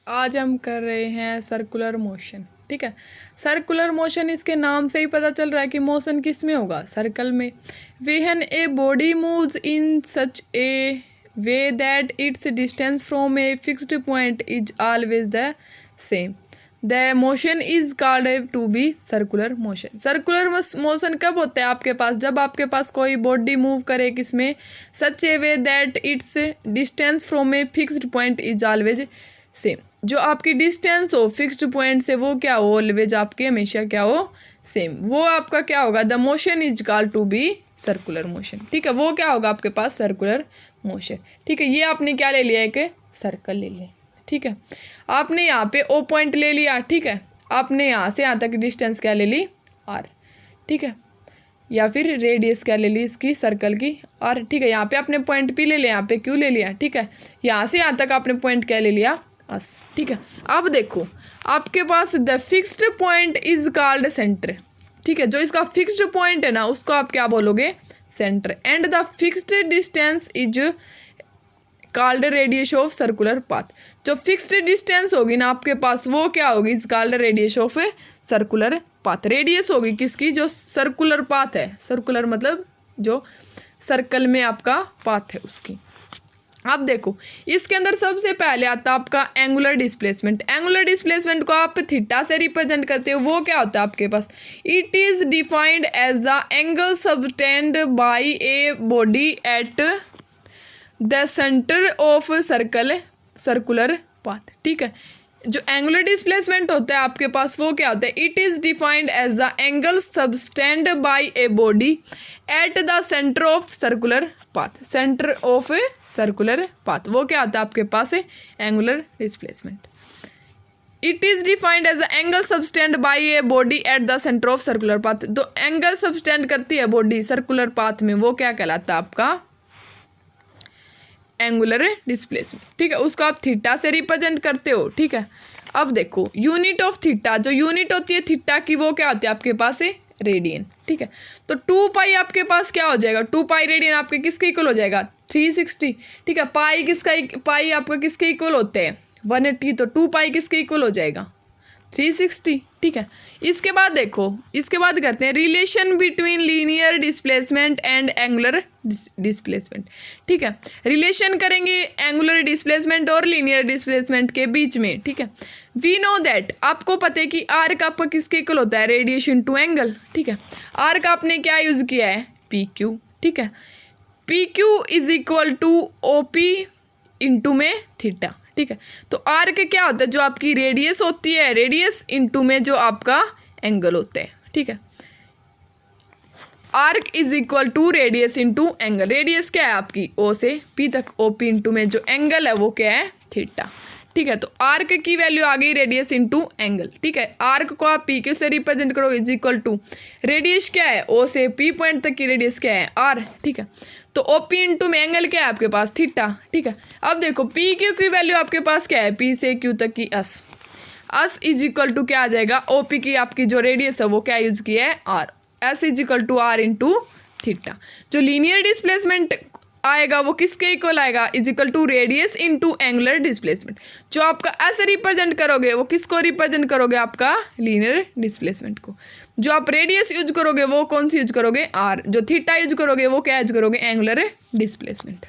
आज हम कर रहे हैं सर्कुलर मोशन। ठीक है, सर्कुलर मोशन इसके नाम से ही पता चल रहा है कि मोशन किस में होगा, सर्कल में। When a body moves in such a way that its distance from a fixed point is always the same, the motion is called to be circular motion. Circular motion कब होता है आपके पास? जब आपके पास कोई बॉडी मूव करे किसमें, such a way that its distance from a fixed point is always same. जो आपकी डिस्टेंस हो फिक्स्ड पॉइंट से वो क्या हो, ऑलवेज आपके हमेशा क्या हो, सेम। वो आपका क्या होगा, the motion is called to be circular motion. ठीक है, वो क्या होगा आपके पास, सर्कुलर मोशन। ठीक है, ये आपने क्या ले लिया, एक सर्कल ले लिया। ठीक है, आपने यहाँ पे ओ पॉइंट ले लिया। ठीक है, आपने यहाँ से यहाँ तक डिस्टेंस क्या ले ली, आर। ठीक है, या फिर रेडियस क्या ले ली इसकी, सर्कल की, आर। ठीक है, यहाँ पे आपने पॉइंट पी ले लिया, यहाँ पे क्यू ले लिया। ठीक है, यहाँ से यहाँ तक आपने पॉइंट क्या ले लिया, अस। ठीक है, अब देखो आपके पास the fixed point is called centre. ठीक है, जो इसका फिक्स्ड पॉइंट है ना उसको आप क्या बोलोगे, centre. And the fixed distance is called radius of circular path. जो फिक्स्ड डिस्टेंस होगी ना आपके पास वो क्या होगी, is called radius of circular path. Radius होगी किसकी, जो सर्कुलर पाथ है। सर्कुलर मतलब जो सर्कल में आपका पाथ है उसकी। अब देखो इसके अंदर सबसे पहले आता है आपका एंगुलर डिस्प्लेसमेंट। एंगुलर डिस्प्लेसमेंट को आप थीटा से रिप्रेजेंट करते हो। वो क्या होता है आपके पास, it is defined as the angle subtended by a body at the centre of circular path. ठीक है, जो एंगुलर डिस्प्लेसमेंट होता है आपके पास वो क्या होता है, it is defined as the angle subtended by a body at the centre of circular path. Centre of circular path वो क्या होता है आपके पास, angular displacement. It is defined as the angle subtended by a body at the centre of circular path. जो angle subtended करती है body circular path में वो क्या कहलाता है आपका, एंगुलर डिस्प्लेसमेंट। ठीक है, उसको आप थीटा से रिप्रेजेंट करते हो। ठीक है, अब देखो यूनिट ऑफ थीटा, जो यूनिट होती है थीटा की वो क्या होती है आपके पास, रेडियन। ठीक है, तो 2 पाई आपके पास क्या हो जाएगा, 2 पाई रेडियन आपके किसके इक्वल हो जाएगा, 360। ठीक है, पाई आपका किसके इक्वल होते हैं, 180। तो 2 पाई किसके इक्वल हो जाएगा, 360। ठीक है, इसके बाद देखो, इसके बाद करते हैं relation between linear displacement and angular displacement. ठीक है, रिलेशन करेंगे एंगुलर डिस्प्लेसमेंट और लीनियर डिस्प्लेसमेंट के बीच में। ठीक है, वी नो दैट, आपको पता है कि आर का आपका किसके इक्वल होता है, रेडियस टू एंगल। ठीक है, आर का आपने क्या यूज किया है, पी क्यू। ठीक है, P Q is equal to O P into में थीटा। ठीक है, तो आर के क्या होता है, जो आपकी रेडियस होती है, रेडियस इंटू में जो आपका एंगल होता है। ठीक है, arc is equal to radius into angle. Radius क्या है आपकी, ओ से पी तक, ओ पी इंटू में जो एंगल है वो क्या है, थीटा। ठीक है, तो आर्क की वैल्यू आ गई रेडियस इंटू एंगल। ठीक है, आर्क को आप पी क्यू से रिप्रेजेंट करो, इज इक्वल टू रेडियस क्या है, ओ से पी पॉइंट तक की रेडियस क्या है, आर। ठीक है, तो ओ पी इंटू में एंगल क्या है आपके पास, थीटा। ठीक है, अब देखो पी क्यू की वैल्यू आपके पास क्या है, पी से क्यू तक की अस इज इक्वल टू क्या आ जाएगा, ओ पी की आपकी जो रेडियस है वो क्या यूज किया है, R. S is equal to R into theta. जो लीनियर डिस्प्लेसमेंट आएगा वो किसके इक्वल आएगा, is equal to radius into angular displacement. जो आपका ऐसे रिप्रेजेंट करोगे वो किसको रिप्रेजेंट करोगे, आपका लीनियर डिस्प्लेसमेंट को। जो आप रेडियस यूज करोगे वो कौन सी यूज करोगे, आर। जो थीटा यूज करोगे वो क्या यूज करोगे, एंगुलर डिस्प्लेसमेंट।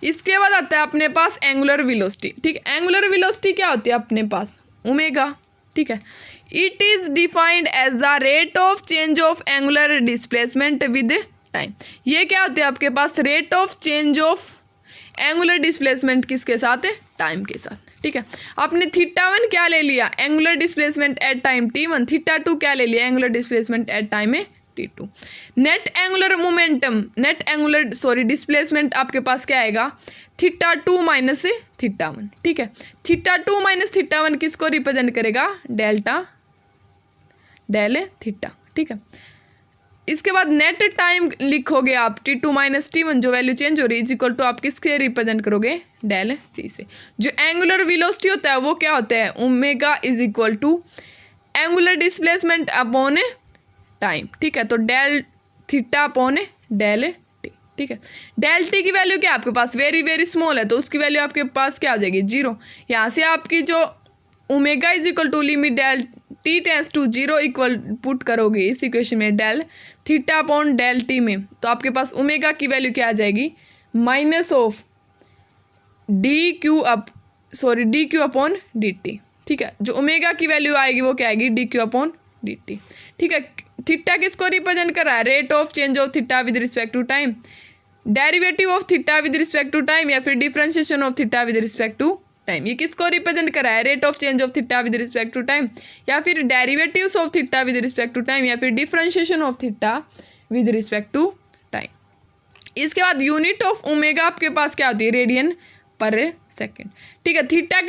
इसके बाद आता है अपने पास एंगुलर वेलोसिटी। ठीक है, एंगुलर वेलोसिटी क्या होती है अपने पास, ओमेगा। ठीक है, it is defined as the rate of change of angular displacement with time. ये क्या होते हैं आपके पास, rate of change of angular displacement किसके साथ है, टाइम के साथ। ठीक है, आपने थीटा 1 क्या ले लिया, angular displacement at time t1। Theta 2 क्या ले लिया, एंगुलर डिस्प्लेसमेंट एट टाइम में t2। Net angular momentum, displacement आपके पास क्या आएगा, थीटा 2 माइनस थीटा 1। ठीक है, थीटा 2 माइनस थीटा 1 किसको रिप्रेजेंट करेगा, डेल थीटा। ठीक है, इसके बाद नेट टाइम लिखोगे आप t2 माइनस t1, जो वैल्यू चेंज हो रही है, इज इक्वल टू आप किसके रिप्रेजेंट करोगे, डेल t से। जो एंगुलर वेलोसिटी होता है वो क्या होता है, omega is equal to angular displacement upon time. ठीक है, तो del theta upon del T. ठीक है। डेल टी की वैल्यू क्या है आपके पास, वेरी वेरी स्मॉल है, तो उसकी वैल्यू आपके पास क्या हो जाएगी, 0। यहाँ से आपकी जो omega is equal to limit del T tends to 0 equal put करोगे इस इक्वेशन में del theta upon del T में, तो आपके पास ओमेगा की वैल्यू क्या आ जाएगी, minus of D Q upon D T. ठीक है, जो ओमेगा की वैल्यू आएगी वो क्या आएगी, D Q upon D T. ठीक है, थीटा किसको रिप्रेजेंट कर रहा है, rate of change of theta with respect to time, derivative of theta with respect to time, या फिर differentiation of theta with respect to time. ये किसको रिप्रेजेंट कर रहा है, rate of change of theta with respect to time, या फिर derivatives of theta with respect to time, या फिर differentiation of theta with respect to time. इसके बाद यूनिट ऑफ ओमेगा आपके पास क्या होती है, रेडियन पर सेकेंड। ठीक है, थीटा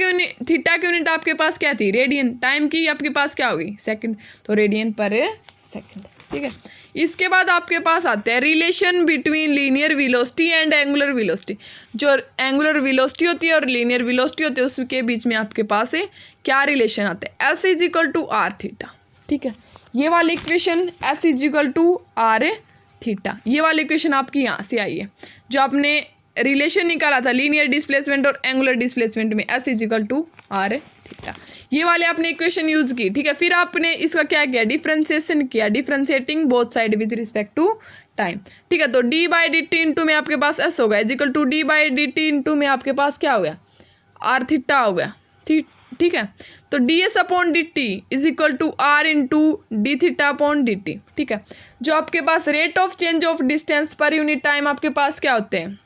की यूनिट आपके पास क्या थी, रेडियन, टाइम की आपके पास क्या होगी, सेकंड, तो रेडियन पर सेकंड। ठीक है, इसके बाद आपके पास आते हैं relation between linear velocity and angular velocity. जो एंगुलर वेलोसिटी होती है और लीनियर वेलोसिटी होती है उसके बीच में आपके पास क्या रिलेशन आता है, S is equal to R theta. ठीक है, ये वाली equation S is equal to R theta, ये वाली इक्वेशन आपकी यहाँ से आई है। जो आपने रिलेशन निकाला था लीनियर डिस्प्लेसमेंट और एंगुलर डिस्प्लेसमेंट में, S is equal to R theta, ये वाले आपने इक्वेशन यूज की। ठीक है, फिर आपने इसका क्या किया, डिफरेंशिएशन किया, differentiating both side with respect to time. ठीक है, तो D by D T into में आपके पास एस होगा is equal to D by D T into में आपके पास क्या हो गया, आर थीटा हो गया। ठीक है, तो D S upon D T is equal to R into D theta upon D T. ठीक है, जो आपके पास rate of change of distance per unit time आपके पास क्या होते हैं,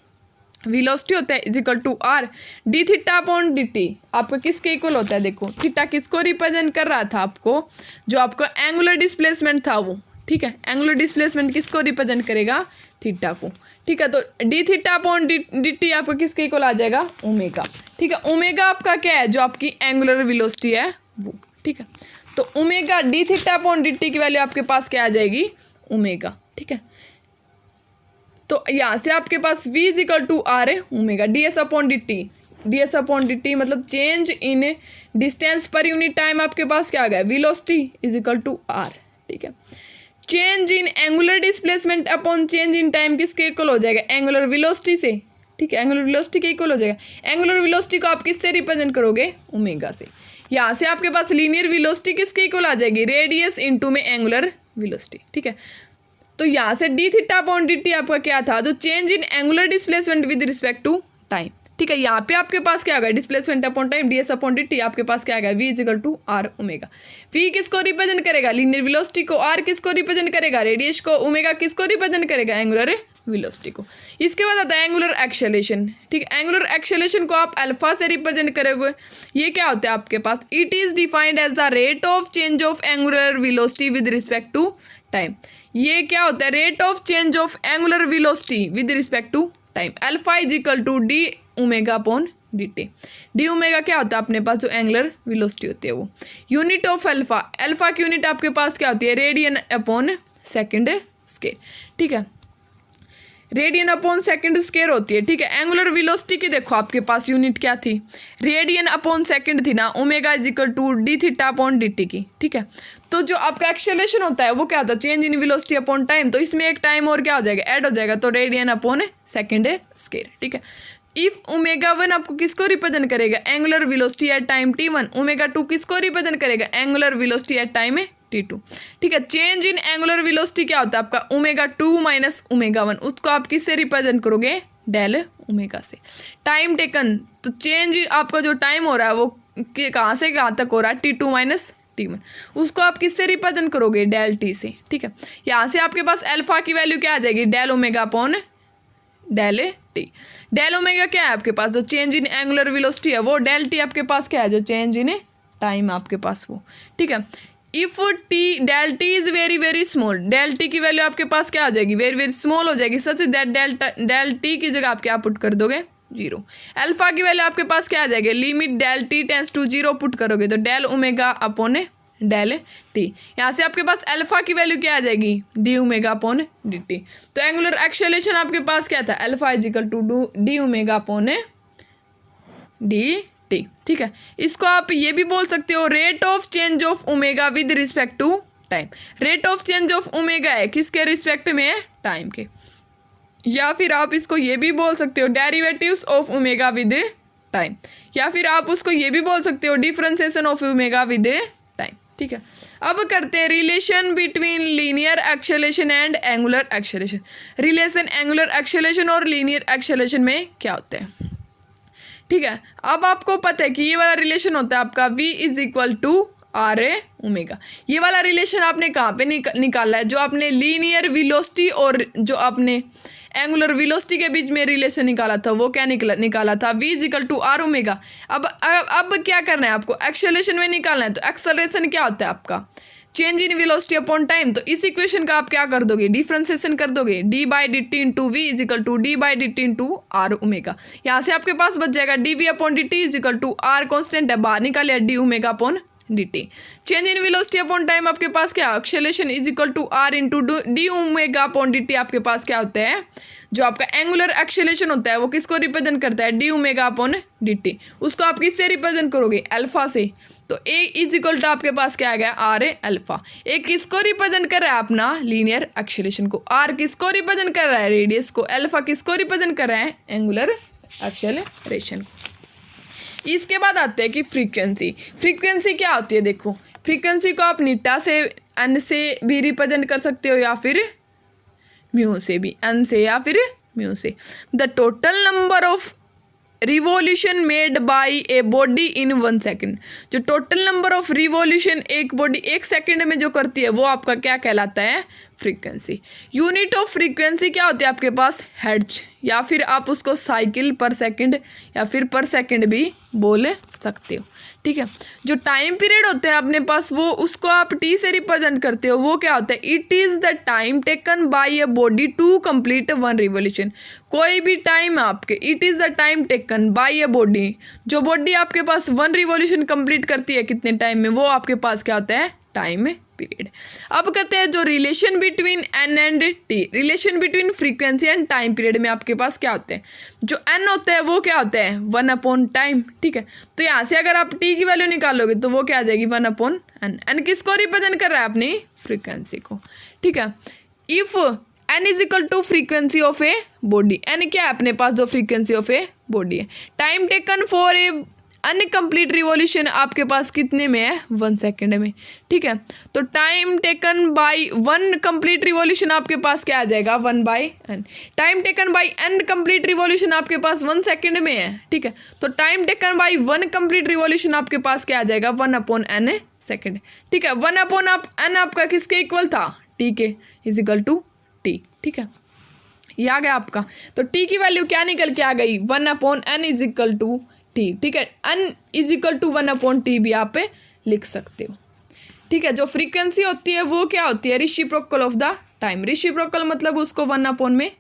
वेलोसिटी होता है is equal to R D theta upon D T. आपका किसके इक्वल होता है, देखो थीटा किसको रिप्रेजेंट कर रहा था आपको, जो आपका एंगुलर डिस्प्लेसमेंट था वो। ठीक है, एंगुलर डिस्प्लेसमेंट किसको रिप्रेजेंट करेगा, थीटा को। ठीक है, तो D theta upon D T आपका किसके इक्वल आ जाएगा, ओमेगा। ठीक है, ओमेगा आपका क्या है, जो आपकी एंगुलर वेलोसिटी है वो। ठीक है, तो omega D theta upon D T की वैल्यू आपके पास क्या आ जाएगी, ओमेगा। ठीक है, तो यहाँ से आपके पास v is equal to R है omega D S upon D T, D S upon D T मतलब change in distance per unit time आपके पास क्या आ गया, velocity is equal to R. ठीक है, change in angular displacement upon change in time किसके इक्वल हो जाएगा, एंगुलर वेलोसिटी से। ठीक है, एंगुलर वेलोसिटी के इक्वल हो जाएगा। एंगुलर वेलोसिटी को आप किससे रिप्रेजेंट करोगे, ओमेगा से। यहाँ से आपके पास लीनियर वेलोसिटी किसके इक्वल आ जाएगी, रेडियस इंटू में एंगुलर वेलोसिटी। ठीक है, तो यहाँ से D theta upon D T आपका क्या था, जो change in angular displacement with respect to time. ठीक है, यहाँ पे आपके पास क्या आ गया, displacement upon time D S upon D T, आपके पास क्या आ गया, V is equal to R omega. V किसको रिप्रेजेंट करेगा, लीनियर वेलोसिटी को, आर किसको रिप्रेजेंट करेगा, रेडियस को, ओमेगा किसको रिप्रेजेंट करेगा, एंगुलर वेलोसिटी को। इसके बाद आता है एंगुलर एक्सेलरेशन। ठीक है, एंगुलर एक्सेलरेशन को आप अल्फा से रिप्रेजेंट करोगे। ये क्या होता है आपके पास, it is defined as the rate of change of angular velocity with respect to time. ये क्या होता है, rate of change of angular velocity with respect to time. Alpha is equal to D omega upon D T. D omega क्या होता है अपने पास, जो एंगुलर वेलोसिटी होती है वो। यूनिट ऑफ अल्फा, अल्फा की यूनिट आपके पास क्या होती है, रेडियन अपॉन सेकेंड स्केयर। ठीक है, रेडियन अपॉन सेकेंड स्क्वायर होती है। ठीक है, एंगुलर वेलोसिटी की देखो आपके पास यूनिट क्या थी, रेडियन अपॉन सेकेंड थी ना, omega is equal to D theta upon D T की। ठीक है, तो जो आपका एक्सेलरेशन होता है वो क्या होता है, change in velocity upon time, तो इसमें एक टाइम और क्या हो जाएगा, ऐड हो जाएगा, तो रेडियन अपॉन सेकेंड स्क्वायर। ठीक है, इफ ओमेगा वन आपको किसको रिप्रेजेंट करेगा, angular velocity at time T one, omega two किसको रिप्रेजेंट करेगा, angular velocity at time T two. ठीक है, चेंज इन एंगुलर वेलोसिटी क्या होता है आपका, omega two minus omega one, उसको आप किससे रिप्रेजेंट करोगे, डेल ओमेगा से। टाइम टेकन, तो चेंज आपका जो टाइम हो रहा है वो कहाँ से कहाँ तक हो रहा है, T two minus T one, उसको आप किससे रिप्रेजेंट करोगे, डेल टी से। ठीक है, यहाँ से आपके पास अल्फा की वैल्यू क्या आ जाएगी, del omega upon del T. Del omega क्या है आपके पास, जो चेंज इन एंगुलर वेलोसिटी है वो, डेल टी आपके पास क्या है, जो चेंज इन टाइम आपके पास वो। ठीक है, if T del T is very very small, del T की वैल्यू आपके पास क्या आ जाएगी, वेरी वेरी स्मॉल हो जाएगी, सच दैट डेल टी की जगह आप क्या पुट कर दोगे, 0। अल्फा की वैल्यू आपके पास क्या आ जाएगी, limit del T tends to 0 put करोगे तो del omega upon del T. यहाँ से आपके पास अल्फा की वैल्यू क्या आ जाएगी, D omega upon D T. तो एंगुलर एक्सेलरेशन आपके पास क्या था, alpha is equal to D omega upon D T. ठीक है, इसको आप ये भी बोल सकते हो, rate of change of omega with respect to time. Rate of change of omega है किसके रिस्पेक्ट में है, टाइम के। या फिर आप इसको ये भी बोल सकते हो derivatives of omega with time, या फिर आप उसको ये भी बोल सकते हो differentiation of omega with time. ठीक है, अब करते हैं relation between linear acceleration and angular acceleration. Relation angular acceleration और लीनियर एक्सेलरेशन में क्या होता है। ठीक है, अब आपको पता है कि ये वाला रिलेशन होता है आपका v is equal to R A omega. ये वाला रिलेशन आपने कहाँ पे निकाला है, जो आपने लीनियर वेलोसिटी और जो आपने एंगुलर वेलोसिटी के बीच में रिलेशन निकाला था, वो क्या निकाला था, v is equal to R omega. अब क्या करना है आपको, एक्सेलरेशन में निकालना है। तो एक्सेलरेशन क्या होता है आपका, change in velocity upon time. तो इस इक्वेशन का आप क्या कर दोगे, डिफरेंशिएशन कर दोगे, D by D T into V is equal to D by D T into R omega. यहाँ से आपके पास बच जाएगा D V upon D T is equal to R constant है, बाहर निकाले D omega upon D T. Change in velocity upon time आपके पास क्या, acceleration is equal to R into D omega upon D T. आपके पास क्या होता है, जो आपका एंगुलर एक्सेलरेशन होता है वो किसको रिप्रेजेंट करता है, D omega upon D T. उसको आप किससे रिप्रेजेंट करोगे, अल्फा से। तो ए इज इक्वल टू आपके पास क्या आ गया, आर ए अल्फा। ए किसको रिप्रेजेंट कर रहा है, अपना लीनियर एक्सेलरेशन को। आर किसको रिप्रेजेंट कर रहा है, रेडियस को। अल्फा किसको रिप्रेजेंट कर रहा है, एंगुलर एक्सेलरेशन को। इसके बाद आते हैं कि फ्रीक्वेंसी। फ्रीक्वेंसी क्या होती है, देखो फ्रीक्वेंसी को आप नीटा से एन से भी रिप्रेजेंट कर सकते हो, या फिर म्यू से भी, एन से या फिर म्यू से। The total number of revolution made by a body in 1 second. जो टोटल नंबर ऑफ रिवॉल्यूशन एक बॉडी 1 सेकेंड में जो करती है वो आपका क्या कहलाता है, फ्रीक्वेंसी। यूनिट ऑफ फ्रीक्वेंसी क्या होती है आपके पास, हर्ट्ज, या फिर आप उसको साइकिल पर सेकंड या फिर पर सेकंड भी बोल सकते हो। ठीक है, जो टाइम पीरियड होता है अपने पास वो उसको आप टी से रिप्रेजेंट करते हो, वो क्या होता है, it is the time taken by a body to complete 1 revolution. कोई भी टाइम आपके, it is the time taken by a body, जो बॉडी आपके पास 1 रिवॉल्यूशन कंप्लीट करती है कितने टाइम में, वो आपके पास क्या होता है, टाइम पीरियड। अब करते हैं जो relation between N and T. Relation between frequency and time period में आपके पास क्या होते हैं, जो एन होता है वो क्या होता है, 1 अपॉन टाइम। ठीक है, तो यहाँ से अगर आप टी की वैल्यू निकालोगे तो वो क्या आ जाएगी, 1 अपॉन एन। एन किसको रिप्रेजेंट कर रहा है, अपनी फ्रीक्वेंसी को। ठीक है, if N is equal to frequency of a body, N क्या है अपने पास, जो फ्रीक्वेंसी ऑफ ए बॉडी है। Time taken for a uncomplete revolution आपके पास कितने में है, 1 सेकेंड में। ठीक है, तो time taken by 1 complete revolution आपके पास क्या आ जाएगा, 1 by N. Time taken by N complete revolution आपके पास 1 सेकेंड में है। ठीक है, तो time taken by 1 complete revolution आपके पास क्या आ जाएगा, 1 अपॉन एन सेकेंड। ठीक है, 1 अपॉन एन आपका किसके इक्वल था, टी के, इज इक्वल टू टी। ठीक है, ये आ गया आपका। तो टी की वैल्यू क्या निकल के आ गई, 1 upon N is equal to T. ठीक है, N is equal to 1 upon T भी आप पे लिख सकते हो। ठीक है, जो फ्रीक्वेंसी होती है वो क्या होती है, reciprocal of the time. Reciprocal मतलब उसको 1 अपॉन में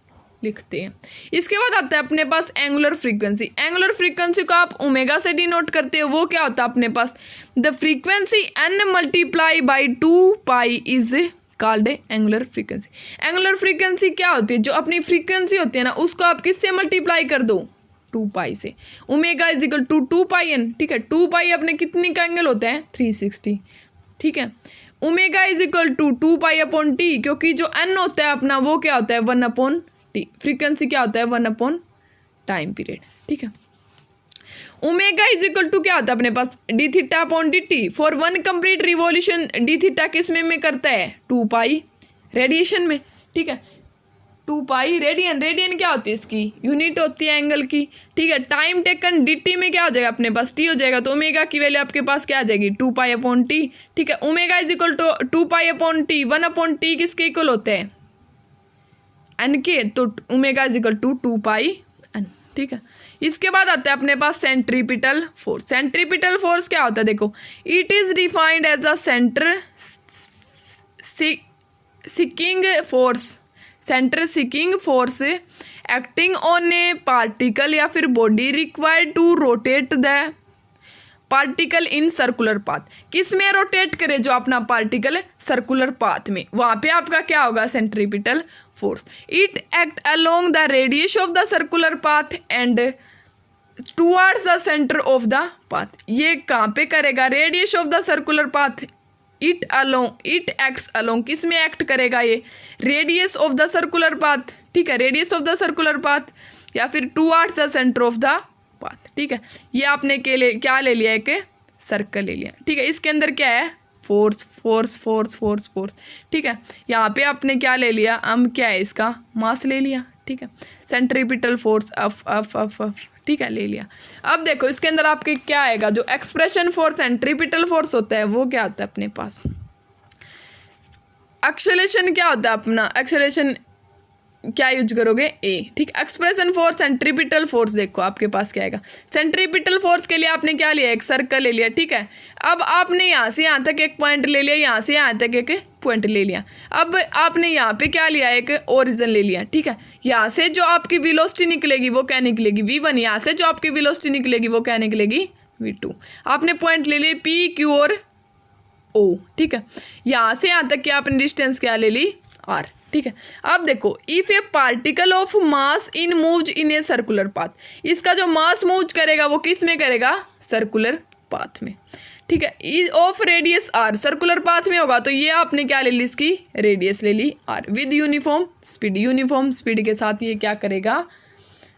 लिखते हैं। इसके बाद आता है अपने पास एंगुलर फ्रीक्वेंसी। एंगुलर फ्रीक्वेंसी को आप ओमेगा से डिनोट करते हो, वो क्या होता है अपने पास, the frequency N multiply by 2 pi is called angular frequency. Angular frequency क्या होती है, जो अपनी फ्रीक्वेंसी होती है ना उसको आप किससे मल्टीप्लाई कर दो, 2 पाई से। Omega is equal to 2 pi N. ठीक है, 2 पाई अपने कितने का एंगल होता है, 360। ठीक है, omega is equal to 2 pi upon T, क्योंकि जो एन होता है अपना वो क्या होता है, 1 अपॉन टी। फ्रीक्वेंसी क्या होता है, 1 अपॉन टाइम पीरियड। ठीक है, ओमेगा इज इक्वल टू क्या होता है अपने पास, D theta upon D T. For 1 complete revolution D theta किस में करता है, 2 पाई रेडिएशन में। ठीक है, 2 पाई रेडियन। रेडियन क्या होती है, इसकी यूनिट होती है एंगल की। ठीक है, टाइम टेकन डी टी में क्या हो जाएगा अपने पास, टी हो जाएगा। तो ओमेगा की वैल्यू आपके पास क्या आ जाएगी, 2 पाई अपॉन टी। ठीक है, omega is equal to 2 pi upon T. 1 upon T किसके इक्वल होते हैं, एन के। तो omega is equal to 2 pi N. ठीक है, इसके बाद आता है अपने पास सेंट्रीपिटल फोर्स। सेंट्रीपिटल फोर्स क्या होता है, देखो it is defined as a centre seeking force. Centre seeking force acting on a particle या फिर body required to rotate the particle in circular path. किस में रोटेट करे, जो अपना पार्टिकल सर्कुलर पाथ में, वहाँ पे आपका क्या होगा, centripetal force. It act along the radius of the circular path and towards the centre of the path. ये कहाँ पे करेगा, radius of the circular path it acts along, किस में एक्ट करेगा ये, radius of the circular path, ठीक है, radius of the circular path, या फिर towards the centre of the path, ठीक है। ये आपने क्या ले लिया, एक सर्कल ले लिया, ठीक है। इसके अंदर क्या है, force force force force force, ठीक है। यहाँ पे आपने क्या ले लिया, हम क्या है, इसका मास ले लिया, ठीक है। सेंट्रीपिटल फोर्स अफ, ठीक है, ले लिया। अब देखो इसके अंदर आपके क्या आएगा, जो एक्सप्रेशन फॉर सेंट्रीपिटल फोर्स होता है वो क्या होता है अपने पास, एक्सेलरेशन क्या होता है अपना, एक्सेलरेशन क्या यूज करोगे, ए, ठीक। एक्सप्रेशन फॉर सेंट्रीपिटल फोर्स देखो आपके पास क्या आएगा, सेंट्रीपिटल फोर्स के लिए आपने क्या लिया, एक सर्कल ले लिया, ठीक है। अब आपने यहाँ से यहाँ तक एक पॉइंट ले लिया, यहाँ से यहाँ तक एक पॉइंट ले लिया। अब आपने यहाँ पे क्या लिया, एक ओरिजिन ले लिया, ठीक है। यहाँ से जो आपकी वेलोसिटी निकलेगी वो क्या निकलेगी, v1, यहाँ से जो आपकी वेलोसिटी निकलेगी वो क्या निकलेगी, v2। आपने पॉइंट ले लिए p, q और o, ठीक है। यहाँ से यहाँ तक क्या आपने डिस्टेंस क्या ले ली, r, ठीक है। अब देखो, if A particle of mass in moves in a circular path, इसका जो मास मूव करेगा वो किस में करेगा, सर्कुलर पाथ में, ठीक है। Is of radius R, circular path में होगा तो ये आपने क्या ले ली, इसकी रेडियस ले ली R, with uniform speed, uniform speed के साथ ये क्या करेगा,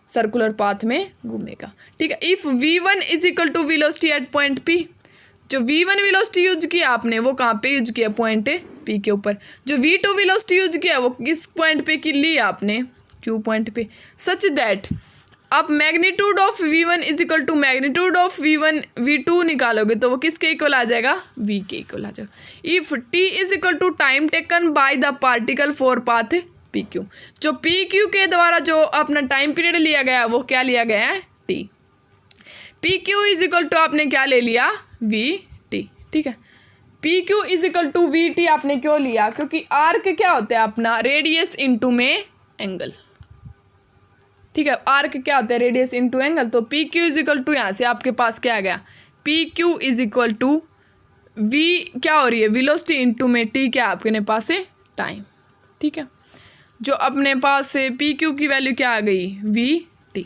सर्कुलर पाथ में घूमेगा, ठीक है। If v1 is equal to velocity at point p, जो v1 वेलोसिटी यूज किया आपने वो कहाँ पे यूज किया, पॉइंट p के ऊपर। जो v2 वेलोसिटी यूज किया वो किस पॉइंट पे की ली आपने, q पॉइंट पे, सच दैट आप magnitude of v1 is equal to magnitude of v2 निकालोगे तो वो किसके इक्वल आ जाएगा, v के इक्वल आ जाएगा। If t is equal to time taken by the particle for path pq, जो pq के द्वारा जो अपना टाइम पीरियड लिया गया वो क्या लिया गया है, t। pq is equal to आपने क्या ले लिया, vt, ठीक है। PQ is equal to VT आपने क्यों लिया, क्योंकि आर्क क्या होता है अपना, रेडियस इनटू में एंगल, ठीक है। आर्क क्या होता है, रेडियस इनटू एंगल, तो PQ इज इक्वल टू यहाँ से आपके पास क्या आ गया, PQ is equal to V क्या हो रही है, वेलोसिटी इनटू में T क्या आपके पास है, टाइम, ठीक है। जो अपने पास से PQ की वैल्यू क्या आ गई, VT।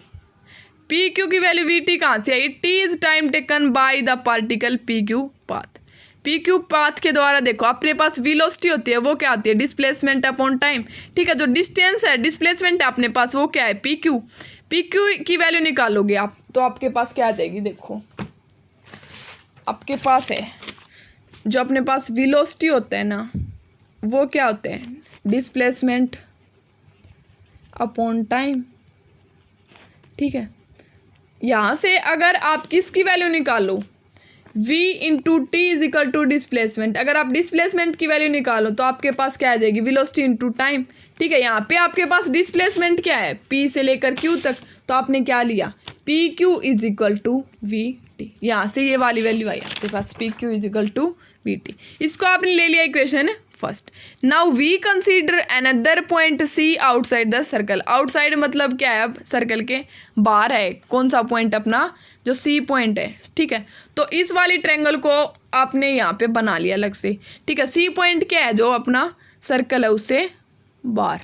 PQ की वैल्यू VT कहाँ से आई, T is time taken by the particle PQ path. PQ path के द्वारा देखो अपने पास वेलोसिटी होती है वो क्या होती है, डिस्प्लेसमेंट अपॉन टाइम, ठीक है। जो डिस्टेंस है, डिस्प्लेसमेंट है अपने पास वो क्या है, PQ। PQ की वैल्यू निकालोगे आप तो आपके पास क्या आ जाएगी, देखो आपके पास है जो अपने पास वेलोसिटी होता है ना वो क्या होते हैं, डिस्प्लेसमेंट अपॉन टाइम, ठीक है। यहाँ से अगर आप किसकी वैल्यू निकालो, v into T is equal to displacement, अगर आप डिस्प्लेसमेंट की वैल्यू निकालो तो आपके पास क्या आ जाएगी, वेलोसिटी इंटू टाइम, ठीक है। यहाँ पे आपके पास डिस्प्लेसमेंट क्या है, p से लेकर q तक, तो आपने क्या लिया, pq is equal to vt। यहाँ से ये वाली वैल्यू आई आपके पास, pq is equal to vt। इसको आपने ले लिया equation first. Now we consider another point c outside the circle, outside मतलब क्या है, अब सर्कल के बाहर है कौन सा पॉइंट अपना, जो C पॉइंट है, ठीक है। तो इस वाली ट्रायंगल को आपने यहाँ पे बना लिया अलग से, ठीक है। C पॉइंट क्या है, जो अपना सर्कल है उससे बाहर,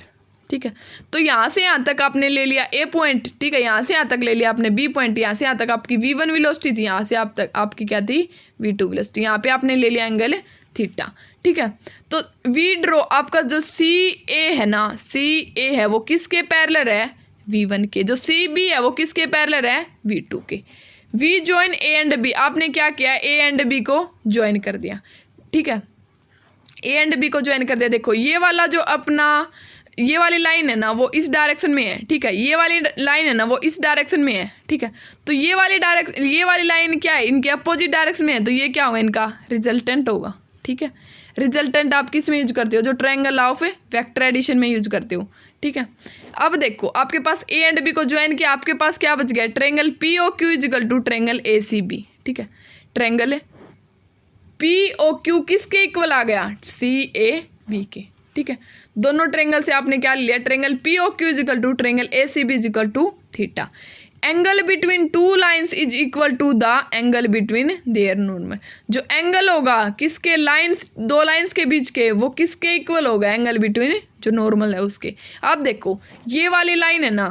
ठीक है। तो यहाँ से यहाँ तक आपने ले लिया A पॉइंट, ठीक है। यहाँ से यहाँ तक ले लिया आपने B पॉइंट, यहाँ से यहाँ तक आपकी V1 वेलोसिटी थी, यहाँ से आप तक आपकी क्या थी, V2 वेलोसिटी। यहाँ पे आपने ले लिया एंगल थीटा, ठीक है। तो वी ड्रॉ आपका जो CA है ना, CA है वो किसके पैरेलल है, V1 के। जो CB है वो किसके पैरेलल है, V2 के। V join A and B, आपने क्या किया, A एंड B को ज्वाइन कर दिया, ठीक है। A एंड B को ज्वाइन कर दिया। देखो ये वाला जो अपना ये वाली लाइन है ना वो इस डायरेक्शन में है, ठीक है। ये वाली लाइन है ना वो इस डायरेक्शन में है, ठीक है। तो ये वाली लाइन क्या है, इनके अपोजिट डायरेक्शन में है, तो ये क्या होगा, इनका रिजल्टेंट होगा, ठीक है। रिजल्टेंट आप किस में यूज करते हो, जो ट्रायंगल ऑफ वेक्टर एडिशन में यूज करते हो, ठीक है। अब देखो आपके पास A एंड B को ज्वाइन किया, आपके पास क्या बच गया, triangle POQ is equal to triangle ACB, ठीक है। ट्रायंगल POQ किसके इक्वल आ गया, CAB के, ठीक है। दोनों ट्रायंगल से आपने क्या लिया, triangle POQ is equal to triangle ACB is equal to theta. Angle between two lines is equal to the angle between their normal, जो एंगल होगा किसके, लाइन्स दो लाइन्स के बीच के, वो किसके इक्वल होगा, एंगल बिटवीन जो नॉर्मल है उसके। अब देखो ये वाली लाइन है ना,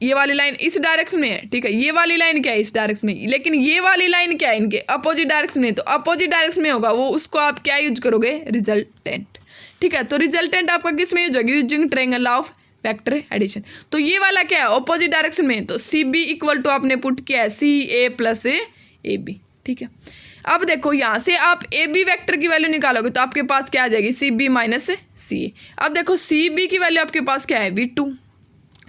ये वाली लाइन इस डायरेक्शन में है, ठीक है, ये वाली लाइन क्या है इस डायरेक्शन में, लेकिन ये वाली लाइन क्या है इनके अपोजिट डायरेक्शन में, तो अपोजिट डायरेक्शन में होगा वो, उसको आप क्या यूज करोगे, रिजल्टेंट, ठीक है। तो रिजल्टेंट आपका किस में यूज होगी, using triangle of vector addition. तो ये वाला क्या है अपोजिट डायरेक्शन में, तो सी बी इक्वल टू आपने पुट किया है सी ए प्लस ए बी, ठीक है। अब देखो यहाँ से आप ए बी वैक्टर की वैल्यू निकालोगे तो आपके पास क्या आ जाएगी, सी बी माइनस सी ए। अब देखो सी बी की वैल्यू आपके पास क्या है, V two,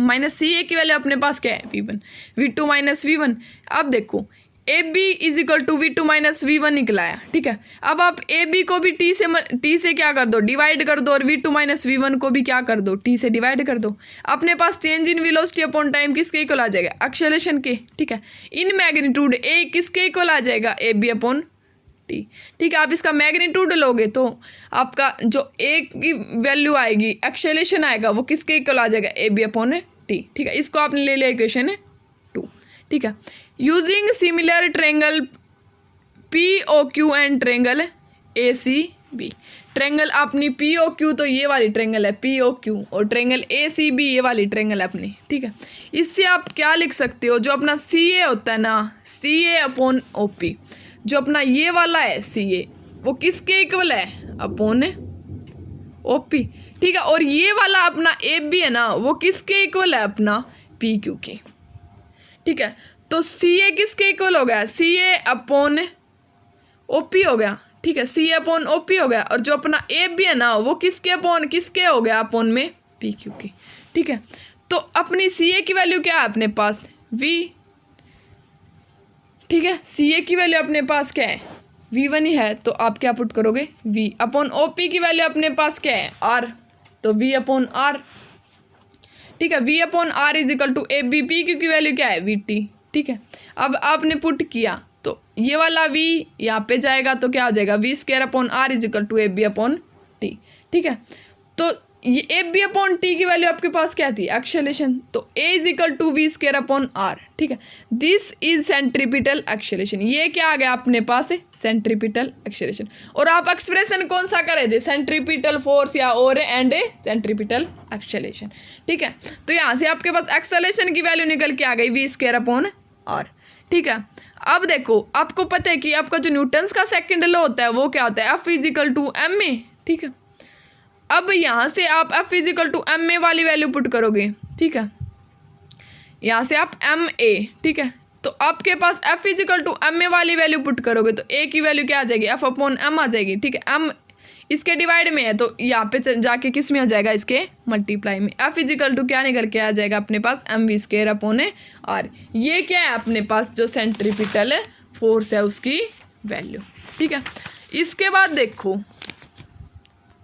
minus C A की वैल्यू अपने पास क्या है, V one, V two minus V one. अब देखो A B is equal to V two minus V one निकलाया, ठीक है। अब आप ए बी को भी टी से क्या कर दो, डिवाइड कर दो, और V two minus V one को भी क्या कर दो, टी से डिवाइड कर दो। अपने पास change in velocity upon time किसके इक्वल आ जाएगा, एक्सेलरेशन के, ठीक है। इन मैग्नीट्यूड ए किसके इक्वल आ जाएगा, ए बी अपॉन टी, ठीक है। आप इसका मैग्नीट्यूड लोगे तो आपका जो ए की वैल्यू आएगी, एक्सेलरेशन आएगा, वो किसके इक्वल आ जाएगा, ए बी अपॉन टी, ठीक है। इसको आपने ले लिया इक्वेशन 2, ठीक है। Using similar triangle P O Q and triangle A C B. Triangle अपनी पी ओ क्यू तो ये वाली ट्रायंगल है पी ओ क्यू, और ट्रायंगल ए सी बी ये वाली ट्रायंगल है अपनी, ठीक है। इससे आप क्या लिख सकते हो, जो अपना सी ए होता है ना, सी ए अपॉन ओ पी, जो अपना ये वाला है सी ए, वो किसके इक्वल है, अपॉन ओ पी, ठीक है। और ये वाला अपना ए बी है ना, वो किसके इक्वल है, अपना पी क्यू के, ठीक है। तो सी ए किसके इक्वल हो गया, सी ए अपॉन ओ पी हो गया, ठीक है, सी ए अपॉन ओ पी हो गया। और जो अपना ए बी है ना, वो किसके अपॉन किसके हो गया, अपॉन में पी क्यू के, ठीक है। तो अपनी सी ए की वैल्यू क्या है अपने पास, वी, ठीक है। सी ए की वैल्यू अपने पास क्या है, वी वन ही है, तो आप क्या पुट करोगे, वी अपॉन ओ पी की वैल्यू अपने पास क्या है, आर, तो वी अपॉन आर, ठीक है। V upon R is equal to A B, P Q की वैल्यू क्या है, वी टी, ठीक है। अब आपने पुट किया तो ये वाला वी यहाँ पे जाएगा, तो क्या हो जाएगा, V square upon R is equal to A B upon T, ठीक है। तो ये ए बी अपॉन टी की वैल्यू आपके पास क्या थी, एक्सेलरेशन, तो A is equal to V square upon R, ठीक है। दिस इज सेंट्रीपिटल एक्सेलरेशन, ये क्या आ गया अपने पास, सेंट्रीपिटल एक्सेलरेशन। और आप एक्सप्रेशन कौन सा करे थे, सेंट्रीपिटल फोर्स या और एंड सेंट्रीपिटल एक्सेलरेशन, ठीक है। तो यहाँ से आपके पास एक्सेलरेशन की वैल्यू निकल के आ गई वी स्क्वायर अपॉन आर, ठीक है। अब देखो आपको पता है कि आपका जो न्यूटन्स का सेकंड लॉ होता है वो क्या होता है, F is equal to M A, ठीक है। अब यहाँ से आप F is equal to M A वाली वैल्यू पुट करोगे, ठीक है, यहाँ से आप एम ए, ठीक है। तो आपके पास F is equal to M A वाली वैल्यू पुट करोगे तो ए की वैल्यू क्या आ जाएगी, एफ अपॉन एम आ जाएगी, ठीक है। एम इसके डिवाइड में है तो यहाँ पे जाके किस में हो जाएगा, इसके मल्टीप्लाई में। एफ इजिकल टू क्या निकल के आ जाएगा अपने पास, M V square upon R. ये क्या है अपने पास, जो सेंट्रीपिटल फोर्स है उसकी वैल्यू, ठीक है। इसके बाद देखो